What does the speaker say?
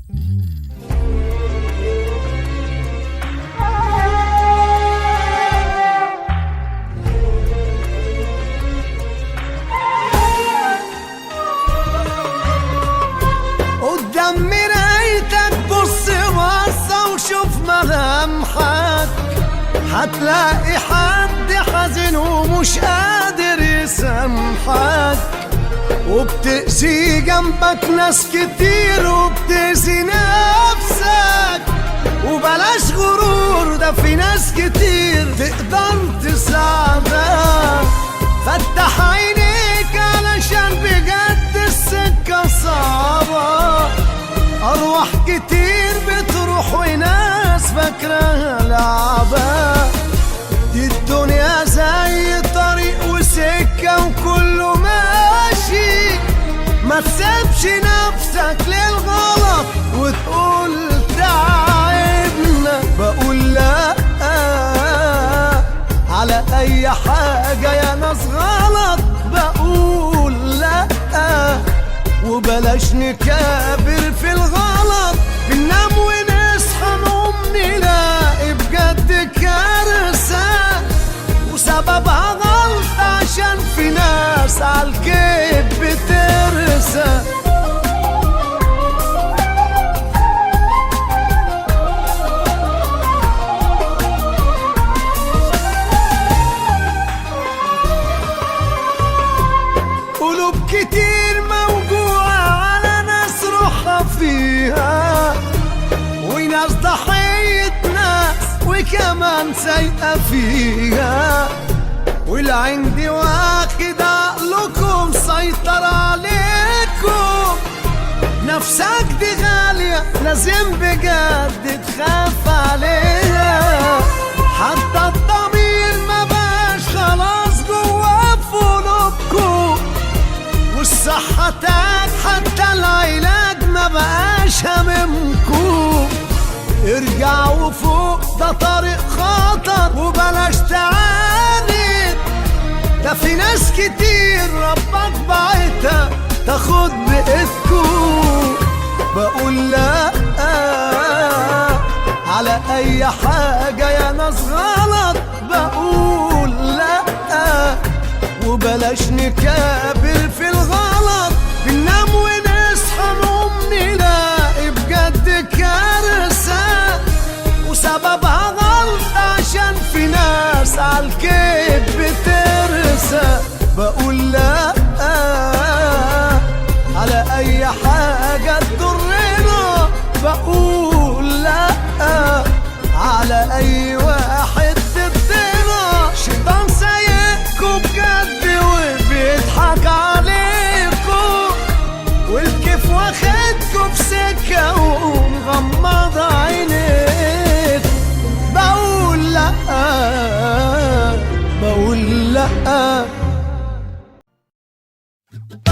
قدام مرايتك بص بصة وشوف ملامحك، هتلاقي حد حزين ومش قادر يسامحك، وبتأذي جنبك ناس كتير وبتأذي نفسك. وبلاش غرور، ده في ناس كتير تقدر تساعدك. فتح عينيك علشان بجد السكة صعبة، أرواح كتير بتروح وناس فاكراها لعبة. دي الدنيا زي طريق وسكة وكله ماشي، ما تسيبش نفسك للغلط وتقول تعبنا. بقول لا على أي حاجة يا ناس غلط، بقول لا وبلاش نكابر في الغلط. بننام ونصحى نقوم نلاقي بجد كارثة، وسببها غلط عشان في ناس عالكيف بترسى. قلوب كتير موجوعة على ناس روحها فيها، وناس ضحية ناس وكمان سايقة فيها. والعين دي واخد عقلكم سيطر عليكم، نفسك دي غالية لازم بجد تخاف عليها. حتى الضمير ما بقاش خلاص جوا في قلوبكم، والصحة تاج حتى العلاج ما بقاش هممكم. ارجعوا فوق، ده طريق خطر وبلاش تعاند. ده في ناس كتير ربك بعتها تاخد بإيدكم. بقول لا على أي حاجة يا ناس غلط، بقول لا وبلاش نكابر في الغلط. بننام ونصحى نقوم نلاقي بجد كارثة، وسببها غلط عشان في ناس عالكيف بترسى. بقول لا على أي حاجة تضرنا، بقول لا على أي واحد ضدنا. شيطان سايقكوا بجد وبيضحك عليكوا، والكيف واخدكوا في سكة